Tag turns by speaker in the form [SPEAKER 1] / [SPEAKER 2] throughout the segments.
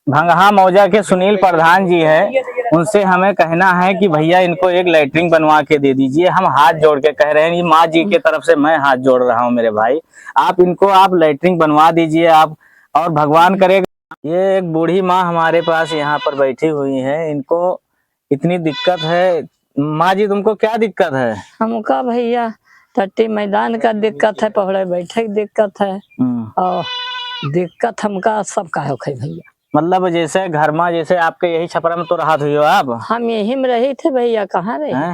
[SPEAKER 1] भंगहा मौजा के सुनील प्रधान जी है, उनसे हमें कहना है कि भैया इनको एक लैट्रिन बनवा के दे दीजिए। हम हाथ जोड़ के कह रहे हैं, ये माँ जी की तरफ से मैं हाथ जोड़ रहा हूँ मेरे भाई, आप इनको आप लैट्रिन बनवा दीजिए आप, और भगवान करेगा। ये एक बूढ़ी माँ हमारे पास यहाँ पर बैठी हुई है, इनको इतनी दिक्कत है। माँ जी तुमको क्या दिक्कत है?
[SPEAKER 2] हमका भैया टट्टी मैदान का दिक्कत है, पहले बैठे की दिक्कत है, और दिक्कत हमका सबका है भैया।
[SPEAKER 1] मतलब जैसे घर में, जैसे आपके यही छपरा में तो राहत हुई हो आप?
[SPEAKER 2] हम यही में रहे थे भैया, कहाँ रहे?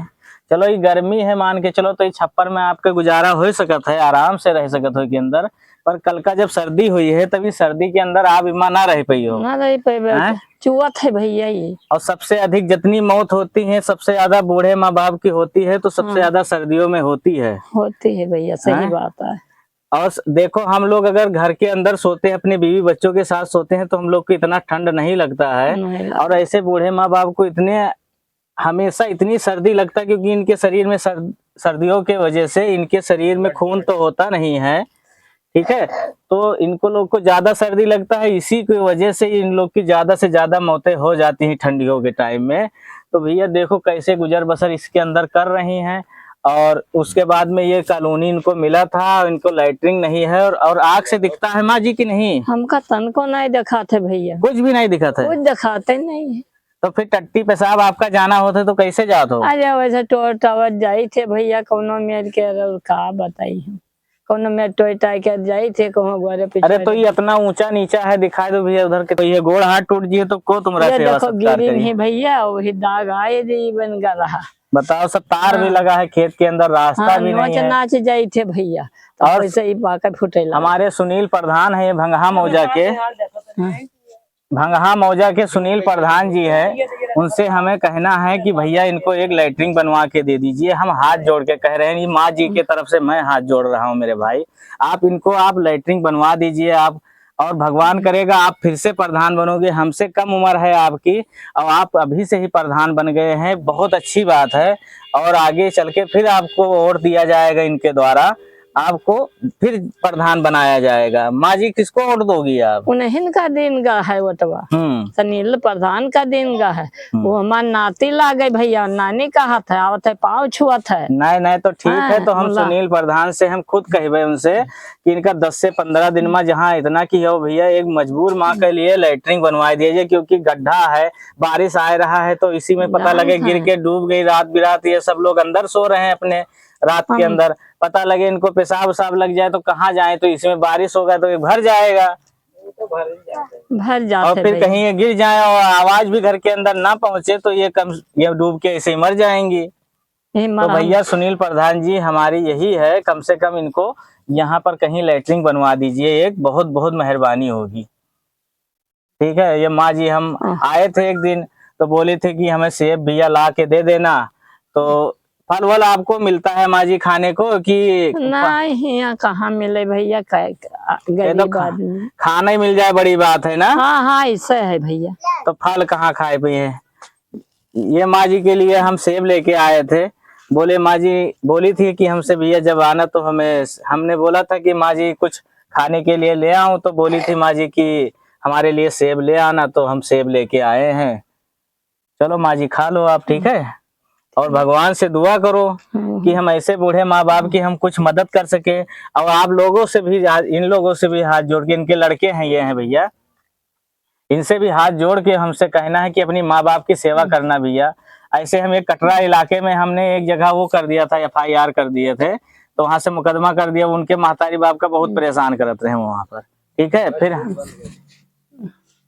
[SPEAKER 1] चलो ये गर्मी है मान के चलो, तो ये छप्पर में आपके गुजारा हो सकत है, आराम से रह सकत हो के अंदर। पर कल का जब सर्दी हुई है, तभी सर्दी के अंदर आप इमा ना रह पाई हो,
[SPEAKER 2] ना रह पाई, चुआत है भैया ये।
[SPEAKER 1] और सबसे अधिक जितनी मौत होती है सबसे ज्यादा बूढ़े माँ बाप की होती है, तो सबसे ज्यादा सर्दियों में होती है
[SPEAKER 2] भैया, सही बात है।
[SPEAKER 1] और देखो हम लोग अगर घर के अंदर सोते हैं, अपने बीवी बच्चों के साथ सोते हैं, तो हम लोग को इतना ठंड नहीं लगता है, और ऐसे बूढ़े माँ बाप को इतने हमेशा इतनी सर्दी लगता है, क्योंकि इनके शरीर में सर्दियों के वजह से इनके शरीर में खून तो होता नहीं है, ठीक है, तो इनको लोग को ज्यादा सर्दी लगता है, इसी की वजह से इन लोग की ज्यादा से ज्यादा मौतें हो जाती हैं ठंडियों के टाइम में। तो भैया देखो कैसे गुजर बसर इसके अंदर कर रही हैं, और उसके बाद में ये कॉलोनी इनको मिला था, इनको लैट्रिन नहीं है, और आँख से दिखता है माँ जी की नहीं?
[SPEAKER 2] हमका तन को नहीं दिखाते भैया,
[SPEAKER 1] कुछ भी नहीं दिखा था,
[SPEAKER 2] कुछ दिखाते नहीं है।
[SPEAKER 1] तो फिर टट्टी पेशाब आपका जाना होता तो कैसे जात हो?
[SPEAKER 2] अरे वैसे टोर टावर जाई थे भैया, कौनो मेल के का बताई हम, कौनो में टोटा के जाई थे कहूँ गोरे पीछे।
[SPEAKER 1] अरे तो ये इतना ऊंचा नीचा है, दिखाई दो भैया उधर के, तो ये गोड़ हाथ टूट जिए तो को तुमरा सेवा सत्कार करी?
[SPEAKER 2] नहीं भैया, वही दाग आए बन गा रहा।
[SPEAKER 1] बताओ, सब तार भी लगा है खेत के अंदर, रास्ता भी नहीं है।
[SPEAKER 2] नाच जाई थे भैया, तो
[SPEAKER 1] और
[SPEAKER 2] वैसे ही बाका फुटेला।
[SPEAKER 1] हमारे सुनील प्रधान है, भंगहा मौजा के, भंगहा मौजा के सुनील प्रधान जी है, उनसे हमें कहना है कि भैया इनको एक लैट्रिन बनवा के दे दीजिए। हम हाथ जोड़ के कह रहे हैं, ये माँ जी की तरफ से मैं हाथ जोड़ रहा हूँ मेरे भाई, आप इनको आप लैट्रिन बनवा दीजिए आप, और भगवान करेगा आप फिर से प्रधान बनोगे। हमसे कम उम्र है आपकी, और आप अभी से ही प्रधान बन गए हैं, बहुत अच्छी बात है, और आगे चल के फिर आपको वोट दिया जाएगा, इनके द्वारा आपको फिर प्रधान बनाया जाएगा। माँ जी किसको वोट दोगी आप?
[SPEAKER 2] उन्हीं का दिन का है वोटवा, सुनील प्रधान का दिन का है। वो हमारे नाती ला गए भैया, नानी का हाथ है, आवत है, पाँव छुआत है।
[SPEAKER 1] नहीं तो ठीक है, तो हम सुनील प्रधान से हम खुद कहे उनसे कि इनका 10 से 15 दिन में जहाँ इतना की हो भैया, एक मजबूर माँ के लिए लैट्रिन बनवा दीजिए, क्योंकि गड्ढा है, बारिश आ रहा है, तो इसी में पता लगे गिर के डूब गई रात बिरात, ये सब लोग अंदर सो रहे हैं अपने रात के अंदर, पता लगे इनको पेशाब वसाब लग जाए तो कहाँ जाए, तो इसमें बारिश होगा तो ये भर जाएगा,
[SPEAKER 2] भर जाते,
[SPEAKER 1] और फिर कहीं ये गिर जाए और आवाज भी घर के अंदर ना पहुंचे, तो ये डूब के ऐसे ही मर जाएंगी। तो भैया सुनील प्रधान जी हमारी यही है, कम से कम इनको यहाँ पर कहीं लैट्रिन बनवा दीजिए, एक बहुत बहुत मेहरबानी होगी, ठीक है। ये माँ जी हम आए थे एक दिन, तो बोले थे कि हमें सेब भैया ला के दे देना, तो फल वल आपको मिलता है माँ जी खाने को कि
[SPEAKER 2] नहीं? यहाँ कहाँ मिले भैया, गरीब आदमी,
[SPEAKER 1] खाना ही मिल जाए बड़ी बात है ना।
[SPEAKER 2] हाँ इससे है भैया, तो
[SPEAKER 1] फल कहाँ खाए पे है। ये माँ जी के लिए हम सेब लेके आए थे, बोले माँ जी बोली थी कि हमसे भैया जब आना तो हमने बोला था कि माँ जी कुछ खाने के लिए ले आऊं, तो बोली थी माँ जी कि हमारे लिए सेब ले आना, तो हम सेब लेके आए हैं। चलो माँ जी खा लो आप, ठीक है, और भगवान से दुआ करो कि हम ऐसे बूढ़े माँ बाप की हम कुछ मदद कर सके, और आप लोगों से भी, इन लोगों से भी हाथ जोड़ के, इनके लड़के हैं ये हैं भैया, इनसे भी हाथ जोड़ के हमसे कहना है कि अपनी माँ बाप की सेवा करना भैया। ऐसे हम एक कटरा इलाके में हमने एक जगह वो कर दिया था, FIR कर दिए थे, तो वहां से मुकदमा कर दिया, उनके महतारी बाप का बहुत परेशान करते हैं वहां पर, ठीक है। फिर